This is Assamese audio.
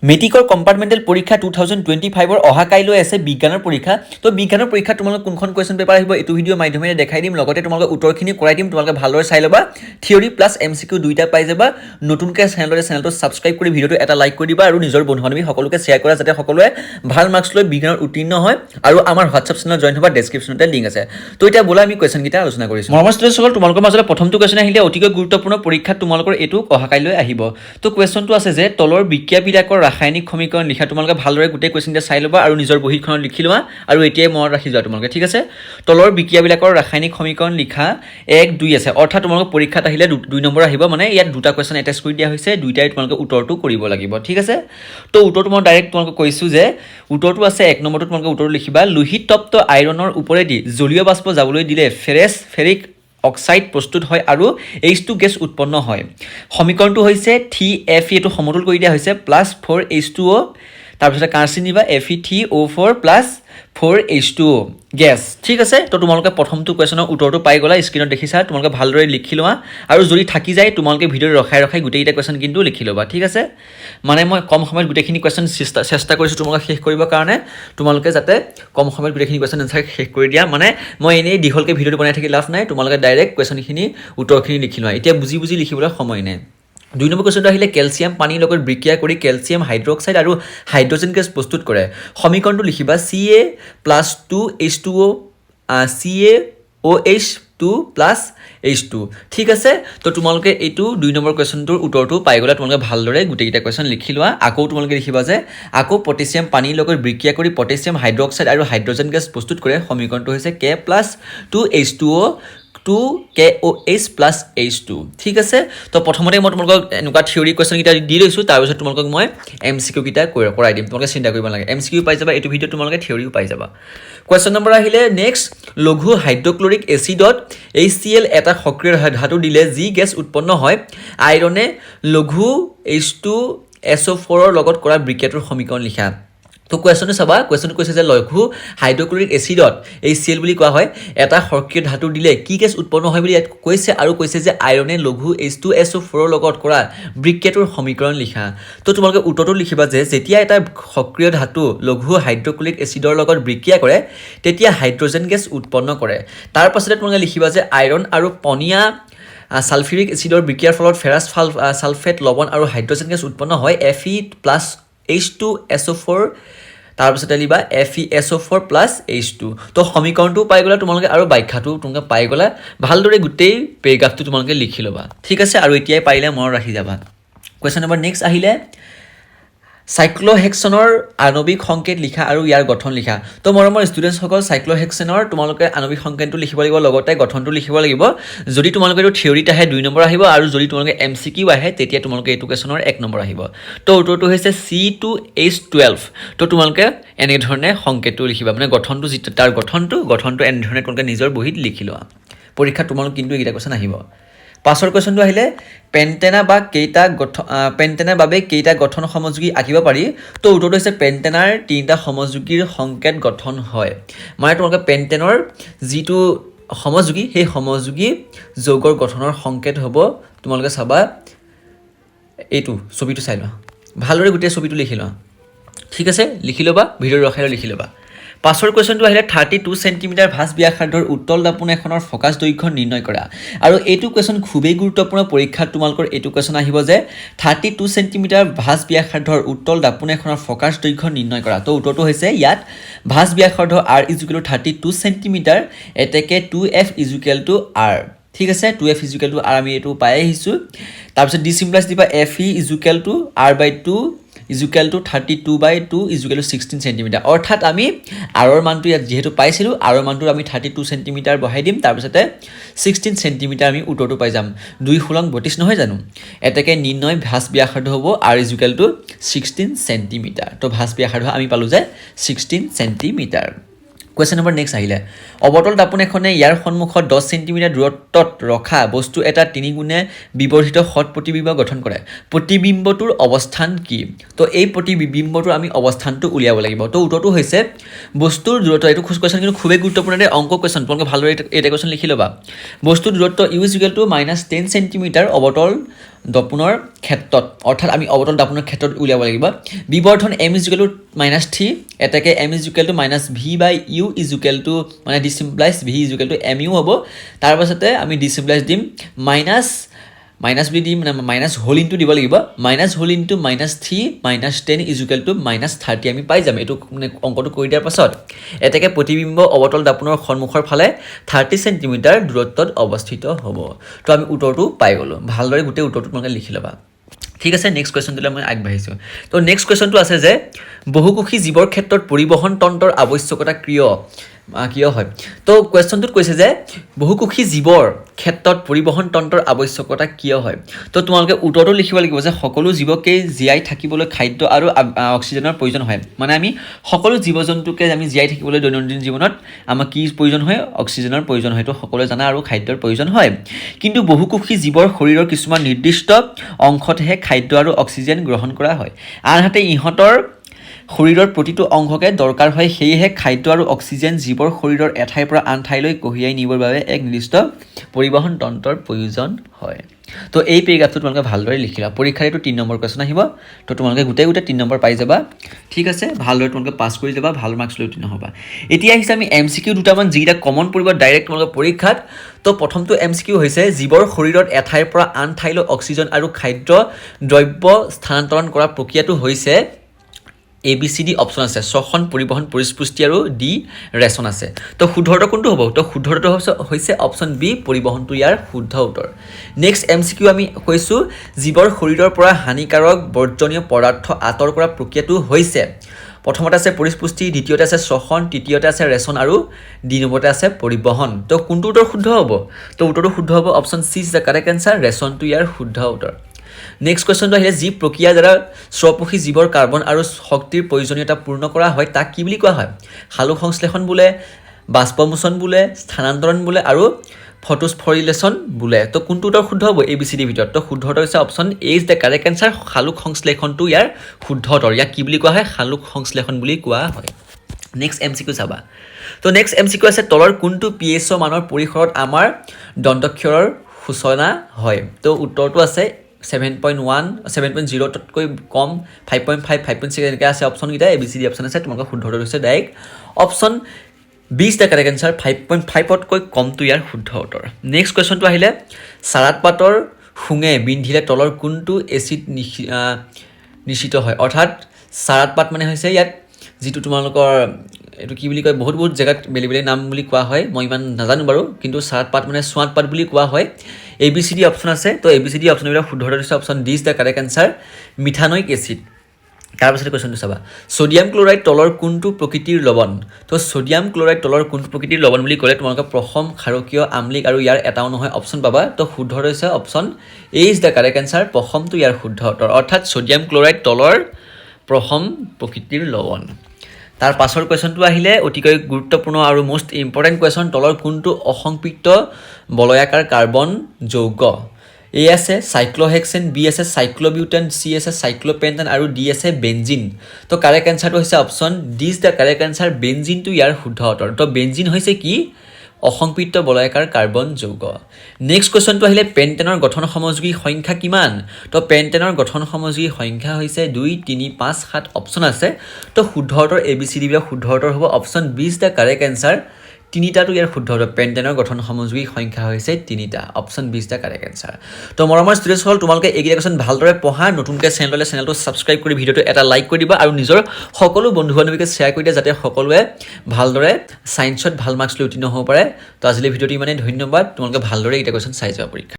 মেট্ৰিকৰ কম্পাৰ্টমেণ্টেল পৰীক্ষা 2025 অহা কাইলৈ আছে বিজ্ঞানৰ পৰীক্ষা তো বিজ্ঞানৰ পৰীক্ষা তোমালোক কোনখন কোৱেশ্যন পেপাৰ আহিব এইটো ভিডিঅ' মাধ্যমেৰে দেখাই দিম লগতে তোমালোকে উত্তৰখিনি কৰাই দিম তোমালোকে ভালদৰে চাই ল'বা থিয়ৰি প্লাছ এমচিকিউ দুইটা পাই যাবা নতুনকৈ চেনেলটো ছাবস্ক্ৰাইব কৰি ভিডিঅ'টো এটা লাইক কৰি দিবা আৰু নিজৰ বন্ধু বান্ধৱী সকলোকে শ্বেয়াৰ কৰা যাতে সকলোৱে ভাল মাৰ্কছ লৈ বিজ্ঞানত উত্তীৰ্ণ হয় আৰু আমাৰ হোৱাটছআপ চেনেল জইন হ'বা ডেছক্ৰিপশ্যনতে লিংক আছে তো এতিয়া ব'লা আমি কুৱেশ্যনকেইটা আলোচনা কৰিছোঁ মৰমৰ ষ্টুডেণ্টসকল তোমালোকৰ মাজলৈ প্ৰথমটো কুৱেশ্যন আহিলে অতিকৈ গুৰুত্বপূৰ্ণ পৰীক্ষাত তোমালোকৰ এইটো অহা কাইলৈ আহিব তো কুৱেশ্যনটো আছে যে তলৰ বিক্ৰিয়াবিলাকৰ ৰাসায়নিক সমীকৰণ লিখা তোমালোকে ভালদৰে গোটেই কুৱেশ্যনটা চাই ল'বা আৰু নিজৰ বহীখনত লিখি লোৱা আৰু এতিয়াই মনত ৰাখি যোৱা তোমালোকে ঠিক আছে তলৰ বিক্ৰিয়াবিলাকৰ ৰাসায়নিক সমীকৰণ লিখা 1 2 আছে অৰ্থাৎ তোমালোকৰ পৰীক্ষাত আহিলে 2 নম্বৰ আহিব মানে ইয়াত দুটা কুৱেশ্যন এটেচ কৰি দিয়া হৈছে দুইটাই তোমালোকে উত্তৰটো কৰিব লাগিব ঠিক আছে তো উত্তৰটো মই ডাইৰেক্ট তোমালোকক কৈছোঁ যে উত্তৰটো আছে 1 নম্বৰটো তোমালোকে উত্তৰটো লিখিবা লোহিত তপ্ত আইৰণৰ ওপৰেদি জলীয় বাষ্প যাবলৈ দিলে ফেৰিক অক্সাইড প্ৰস্তুত হয় আৰু H2 গেছ উৎপন্ন হয় সমীকৰণটো হৈছে 3Fe এইটো সমতুল কৰি দিয়া হৈছে প্লাছ 4H2O তাৰপিছত কাৰ্চিন নিবা Fe3O4 প্লাছ 4H2O গেছ ঠিক আছে তো তোমালোকে প্ৰথমটো কুৱেশ্যনৰ উত্তৰটো পাই গ'লা স্ক্ৰীনত দেখিছা তোমালোকে ভালদৰে লিখি লোৱা আৰু যদি থাকি যায় তোমালোকে ভিডিঅ'টো ৰখাই গোটেইকেইটা কুৱেশ্যন কিন্তু লিখি ল'বা ঠিক আছে মানে মই কম সময়ত গোটেইখিনি কুৱেশ্যন চেষ্টা কৰিছোঁ তোমালোকে শেষ কৰিবৰ কাৰণে তোমালোকে যাতে কম সময়ত গোটেইখিনি কুৱেশ্যন এনচাৰ শেষ কৰি দিয়া মানে মই এনেই দীঘলকৈ ভিডিঅ'টো বনাই থাকি লাভ নাই তোমালোকে ডাইৰেক্ট কুৱেশ্যনখিনি উত্তৰখিনি লিখি লোৱা এতিয়া বুজি লিখিবলৈ সময় নাই 2 নম্বৰ কুৱেশ্যনটো আহিলে কেলছিয়াম পানীৰ লগত বিক্ৰিয়া কৰি কেলছিয়াম হাইড্ৰক্সাইড আৰু হাইড্ৰজেন গেছ প্ৰস্তুত কৰে সমীকৰণটো লিখিবা Ca + 2H2O CaOH2 + H2 ঠিক আছে তো তোমালোকে এইটো 2 নম্বৰ কুৱেশ্যনটোৰ উত্তৰটো পাই গ'লা তোমালোকে ভালদৰে গোটেইকেইটা কুৱেশ্যন লিখি লোৱা আকৌ তোমালোকে লিখিবা যে আকৌ পটাছিয়াম পানীৰ লগত বিক্ৰিয়া কৰি পটাছিয়াম হাইড্ৰক্সাইড আৰু হাইড্ৰজেন গেছ প্ৰস্তুত কৰে সমীকৰণটো হৈছে K + 2H2O 2KOH + H2 ঠিক আছে তো প্ৰথমতে মই তোমালোকক এনেকুৱা থিয়ৰি কুৱেশ্যন কেইটা দি লৈছোঁ তাৰপিছত তোমালোকক মই এমচিকিউ কেইটা কৰাই দিম তোমালোকে চিন্তা কৰিব নালাগে এমচিকিউ পাই যাবা এইটো ভিডিঅ'ত তোমালোকে থিয়ৰিও পাই যাবা কুৱেশ্যন নম্বৰ আহিলে নেক্সট লঘু হাইড্ৰক্লৰিক এচিডত HCl এটা সক্ৰিয় ধাতু দিলে যি গেছ উৎপন্ন হয় আইৰণে লঘু H2SO4 ৰ লগত কৰা বিক্ৰিয়াটোৰ সমীকৰণ লিখা তো কুৱেশ্যনটো চাবা কুৱেশ্যনটো কৈছে যে লঘু হাইড্ৰক্লৰিক এচিডত HCl বুলি কোৱা হয় এটা সক্ৰিয় ধাতু দিলে কি গেছ উৎপন্ন হয় বুলি ইয়াত কৈছে আৰু কৈছে যে আইৰণে লঘু H2SO4 ৰ লগত কৰা বিক্ৰিয়াটোৰ সমীকৰণ লিখা তো তোমালোকে উত্তৰটো লিখিবা যে যেতিয়া এটা সক্ৰিয় ধাতু লঘু হাইড্ৰক্লৰিক এচিডৰ লগত বিক্ৰিয়া কৰে তেতিয়া হাইড্ৰজেন গেছ উৎপন্ন কৰে তাৰ পাছতে তোমালোকে লিখিবা যে আইৰণ আৰু পনীয়া সালফিউৰিক এচিডৰ বিক্ৰিয়াৰ ফলত ফেৰাছ সালফেট লৱণ আৰু হাইড্ৰজেন গেছ উৎপন্ন হয় Fe + H2SO4 তাৰপিছতে লিবা FeSO4 + H2 তো সমীকৰণটো পাই গ'লা তোমালোকে আৰু ব্যাখ্যাটো তোমালোকে পাই গ'লা ভালদৰে গোটেই পেৰাগ্ৰাফটো তোমালোকে লিখি ল'বা ঠিক আছে আৰু এতিয়াই পাৰিলে মনত ৰাখি যাবা কুৱেশ্যন নম্বৰ নেক্সট আহিলে সাইক্লোহেক্সনৰ আণৱিক সংকেত লিখা আৰু ইয়াৰ গঠন লিখা তো মৰমৰ ষ্টুডেণ্টসকল সাইক্লোহেক্সনৰ তোমালোকে আণৱিক সংকেতটো লিখিব লাগিব লগতে গঠনটো লিখিব লাগিব যদি তোমালোকে এইটো থিয়ৰিত আহে 2 নম্বৰ আহিব আৰু যদি তোমালোকে এমচিকিউ আহে তেতিয়া তোমালোকে এইটো কুৱেশ্যনৰ 1 নম্বৰ আহিব তো উত্তৰটো হৈছে C2H12 তো তোমালোকে এনেধৰণে সংকেতটো লিখিবা মানে গঠনটো যিটো তাৰ গঠনটো এনেধৰণে তোমালোকে নিজৰ বহীত লিখি লোৱা পৰীক্ষাত তোমালোক কিন্তু এইকেইটা কুৱেশ্যন আহিব পাছৰ কুৱেশ্যনটো আহিলে পেণ্টেনাৰ বাবে কেইটা গঠন সমযোগী আঁকিব পাৰি তো উত্তৰটো হৈছে পেণ্টেনাৰ 3টা সমযোগীৰ সংকেত গঠন হয় মানে তোমালোকে পেণ্টেনৰ যিটো সমযোগী সেই সমযোগী যৌগৰ গঠনৰ সংকেত হ'ব তোমালোকে চাবা এইটো ছবিটো চাই লোৱা ভালদৰে গোটেই ছবিটো লিখি লোৱা ঠিক আছে লিখি ল'বা ভিডিঅ' ৰখাই লিখি ল'বা পাছৰ কুৱেশ্যনটো আহিলে 32 চেণ্টিমিটাৰ ভাঁজ ব্যাসাৰ্ধৰ উত্তল দাপোন এখনৰ ফকাছ দৈৰ্ঘ্য নিৰ্ণয় কৰা আৰু এইটো কুৱেশ্যন খুবেই গুৰুত্বপূৰ্ণ পৰীক্ষাত তোমালোকৰ এইটো কুৱেশ্যন আহিব যে 32 চেণ্টিমিটাৰ ভাঁজ ব্যাসাৰ্ধৰ উত্তল দাপোন এখনৰ ফকাছ দৈৰ্ঘ্য নিৰ্ণয় কৰা তো উত্তৰটো হৈছে ইয়াত ভাঁজ ব্যাসাৰ্ধ R = 32 চেণ্টিমিটাৰ এতেকে 2F = R ঠিক আছে 2F = R আমি এইটো পাই আহিছোঁ তাৰপিছত ডি চিম্বলাইজ দিবা Fe = R/2 = 32/2 = 16 চেণ্টিমিটাৰ অৰ্থাৎ আমি আৰৰ মানটো ইয়াত যিহেতু পাইছিলোঁ আৰৰ মানটো আমি 32 চেণ্টিমিটাৰ বহাই দিম তাৰপিছতে 16 চেণ্টিমিটাৰ আমি উত্তৰটো পাই যাম 2 × 32 নহয় জানো এতেকে নিৰ্ণয় ভাঁজ ব্যাসাৰ্ধ হ'ব R = 16 চেণ্টিমিটাৰ তো ভাঁজ ব্যাসাৰ্ধ আমি পালোঁ যে 16 চেণ্টিমিটাৰ কুৱেশ্যন নম্বৰ নেক্সট আহিলে অৱতল দাপোন এখনে ইয়াৰ সন্মুখত 10 চেণ্টিমিটাৰ দূৰত্বত ৰখা বস্তু এটা 3 গুণে বিবৰ্ধিত সৎ প্ৰতিবিম্ব গঠন কৰে প্ৰতিবিম্বটোৰ অৱস্থান কি তো এই প্ৰতিবিম্বটোৰ আমি অৱস্থানটো উলিয়াব লাগিব তো উত্তৰটো হৈছে বস্তুৰ দূৰত্ব এইটো কুৱেশ্যন কিন্তু খুবেই গুৰুত্বপূৰ্ণ অংক কুৱেশ্যন তোমালোকে ভালদৰে এটা কুৱেশ্যন লিখি ল'বা বস্তুৰ দূৰত্ব U = -10 চেণ্টিমিটাৰ অৱতল দপোনৰ ক্ষেত্ৰত অৰ্থাৎ আমি অৱতল দাপোনৰ ক্ষেত্ৰত উলিয়াব লাগিব বিবৰ্ধন m = -3 এটাকে m = -v/u মানে দিছ ইমপ্লাইজ v = mu হ'ব তাৰ পাছতে আমি দিছ ইমপ্লাইজ দিম মাইনাছ বুলি দিম মাইনাছ হোল ইনটু দিব লাগিব মাইনাছ হোল ইনটু -3 -10 = -30 আমি পাই যাম এটো অংকটো কৰি দিয়াৰ পাছত এটাকে প্ৰতিবিম্ব অৱতল দাপোনৰ সন্মুখৰ ফালে 30 সেমি দূৰত্বত অৱস্থিত হ'ব তো আমি উত্তৰটো পাই গলো ভালদৰে গোটেই উত্তৰটো তোমালোকে লিখি ল'বা ঠিক আছে নেক্সট কোৱেশ্চনটোলৈ মই আগবাঢ়িছো তো নেক্সট কোৱেশ্চনটো আছে যে বহুকোষী জীৱৰ ক্ষেত্ৰত পৰিবহন তন্ত্ৰৰ আৱশ্যকতা কিয় হয় তো কোৱেশ্চনটোত কৈছে যে বহুকোষী জীৱৰ ক্ষেত্ৰত পৰিবহন তন্ত্ৰৰ আৱশ্যকতা কিয় হয় তো তোমালোকে উত্তৰটো লিখিব লাগিব যে সকলো জীৱকে জীয়াই থাকিবলৈ খাদ্য আৰু অক্সিজেনৰ প্ৰয়োজন হয় মানে আমি সকলো জীৱ-জন্তুকে আমি জীয়াই থাকিবলৈ দৈনন্দিন জীৱনত আমাক কি প্ৰয়োজন হয় অক্সিজেনৰ প্ৰয়োজন হয় তো সকলোৱে জানা আৰু খাদ্যৰ প্ৰয়োজন হয় কিন্তু বহুকোষী জীৱৰ শৰীৰৰ কিছুমান নিৰ্দিষ্ট অংশতহে খাদ্য আৰু অক্সিজেন গ্ৰহণ কৰা হয় আনহাতে ইহঁতৰ শৰীৰৰ প্ৰতিটো অংশকে দৰকাৰ হয় সেয়েহে খাদ্য আৰু অক্সিজেন জীৱৰ শৰীৰৰ এঠাইৰ পৰা আন ঠাইলৈ কঢ়িয়াই নিবৰ বাবে এক নিৰ্দিষ্ট পৰিবহন তন্ত্ৰৰ প্ৰয়োজন হয় তো এই পেৰাগ্ৰাফটো তোমালোকে ভালদৰে লিখিলা পৰীক্ষাৰ এইটো 3 নম্বৰ কোৱেশ্চন আহিব তো তোমালোকে গোটেই 3 নম্বৰ পাই যাবা ঠিক আছে ভালদৰে তোমালোকে পাছ কৰি যাবা ভাল মাৰ্কছ লৈ উত্তীৰ্ণ হ'বা এতিয়া আহিছে আমি এমসিকিউ দুটামান যিটা কমন পৰিব ডাইৰেক্ট তোমালোকৰ পৰীক্ষাত তো প্ৰথমটো এমসিকিউ হৈছে জীৱৰ শৰীৰত এঠাইৰ পৰা আন ঠাইলৈ অক্সিজেন আৰু খাদ্য দ্ৰব্য স্থানান্তৰণ কৰা প্ৰক্ৰিয়াটো হৈছে ABCD অপশন আছে ছখন পৰিবহন পৰিস্পুষ্টি আৰু ডি ৰেচন আছে তো শুদ্ধটো কোনটো হ'ব তো শুদ্ধটো হৈছে অপশন বি পৰিবহনটো ইয়াৰ শুদ্ধ উত্তৰ নেক্সট এমসিকিউ আমি কৈছো জীৱৰ শৰীৰৰ পৰা হানিকাৰক বৰ্জনীয় পদাৰ্থ আঁতৰ কৰা প্ৰক্ৰিয়াটো হৈছে প্ৰথমতে আছে পৰিস্পুষ্টি দ্বিতীয়তে আছে ছখন তৃতীয়তে আছে ৰেচন আৰু ডি নম্বৰতে আছে পৰিবহন তো কোনটো উত্তৰ শুদ্ধ হ'ব তো উত্তৰটো শুদ্ধ হ'ব option C is the correct answer ৰেচনটো ইয়াৰ শুদ্ধ উত্তৰ নেক্সট কোৱেশ্চনটো আহিলে যি প্ৰক্ৰিয়া দ্বাৰা স্বপোষী জীৱৰ কাৰ্বন আৰু শক্তিৰ প্ৰয়োজনীয়তা পূৰ্ণ কৰা হয় তাক কি বুলি কোৱা হয় সালোক সংশ্লেষণ বোলে বাষ্পমোচন বোলে স্থানান্তৰণ বোলে আৰু ফটোস্ফৰিলেশন বোলে তো কোনটো উত্তৰ শুদ্ধ হ'ব ABCD ভিতৰত তো শুদ্ধ উত্তৰ হৈছে option A is the correct answer সালোক সংশ্লেষণটো ইয়াৰ শুদ্ধ উত্তৰ ইয়াক কি বুলি কোৱা হয় সালোক সংশ্লেষণ বুলি কোৱা হয় নেক্সট এমসিকিউ চাবা তো নেক্সট এমসিকিউ আছে তলৰ কোনটো pH মানৰ পৰিসৰত আমাৰ দন্তক্ষৰৰ সূচনা হয় তো উত্তৰটো আছে 7.1 7.0 তকৈ কম 5.5 5.6 এনেকৈ আছে অপশন কিটা ABCD অপশন আছে তোমালোকৰ শুদ্ধ উত্তৰ হৈছে ডাইৰেক্ট অপশন 20 টা কাৰেক্ট আনসাৰ 5.5 তকৈ কমটো ইয়াৰ শুদ্ধ উত্তৰ নেক্সট কোৱেশ্চনটো আহিলে সাৰাত পাতৰ শুঙে বিন্ধিলে তলৰ কোনটো এচিড নিশ্চিত হয় অৰ্থাৎ সাৰাত পাত মানে হৈছে ইয়াত যেটো তোমালোকৰ এটো কি বুলি কয় বহুত জায়গাত বেলি নাম বুলি কোৱা হয় মই ইমান নাজানো বাৰু কিন্তু সাৰাত পাত মানে সোৱাত পাত বুলি কোৱা হয় ABCD অপশন আছে তো ABCD অপশন বিলা শুদ্ধ উত্তৰ হৈছে option D is the correct answer methanoic acid তাৰ পাছতে কোৱেশ্চনটো চাবা সোডিয়াম ক্লোৰাইড তলৰ কোনটো প্ৰকৃতিৰ লৱণ তো সোডিয়াম ক্লোৰাইড তলৰ কোনটো প্ৰকৃতিৰ লৱণ বুলি ক'লে তোমালোকে প্ৰথম ক্ষাৰকীয় আমলিক আৰু ইয়াৰ এটাও নহয় অপশন পাবা তো শুদ্ধ হৈছে option A is the correct answer প্ৰথমটো ইয়াৰ শুদ্ধ উত্তৰ অৰ্থাৎ সোডিয়াম ক্লোৰাইড তলৰ প্ৰথম প্ৰকৃতিৰ লৱণ তাৰ পাছৰ কোৱেশ্চনটো আহিলে অতিকৈ গুৰুত্বপূৰ্ণ আৰু মোস্ট ইম্পৰ্টেন্ট কোৱেশ্চন তলৰ কোনটো অসংপৃক্ত বলয়াকাৰ কাৰ্বন যৌগ এ আছে সাইক্লোহেক্সেন বি আছে সাইক্লোবিউটেন সি আছে সাইক্লোপেন্টেন আৰু ডি আছে বেনজিন তো কাৰেক্ট আনসাৰটো হৈছে option D is the correct answer বেনজিনটো ইয়াৰ শুদ্ধ উত্তৰ তো বেনজিন হৈছে কি অসংপৃক্ত বলয়াকাৰ কাৰ্বন যৌগ নেক্সট কোৱেশ্চনটো আহিলে পেন্টেনৰ গঠন সামগ্ৰী সংখ্যা কিমান তো পেন্টেনৰ গঠন সামগ্ৰী সংখ্যা হৈছে 2 3 5 7 অপশন আছে তো শুদ্ধ উত্তৰ ABCD বিলা শুদ্ধ উত্তৰ হ'ব option B is the correct answer তিনিটাটো ইয়াৰ শুদ্ধ উত্তৰ পেন্টেনৰ গঠন সামগ্ৰী সংখ্যা হৈছে তিনিটা option B is the correct answer তো মৰমৰ ষ্টুডেন্টছ হল তোমালোকে এইকেইটা কোৱেশ্চন ভালদৰে পঢ়া নতুনকৈ চেনেলটো সাবস্ক্ৰাইব কৰি ভিডিওটো এটা লাইক কৰি দিবা আৰু নিজৰ সকলো বন্ধু বান্ধৱীকে শ্বেয়াৰ কৰি দিয়া যাতে সকলোৱে ভালদৰে সায়েন্সত ভাল মাৰ্কছ লৈ উত্তীৰ্ণ হ'ব পাৰে তো আজিলৈ ভিডিওটো ইমানে ধন্যবাদ তোমালোকে ভালদৰে এইকেইটা কোৱেশ্চন চাই যাবা পৰীক্ষা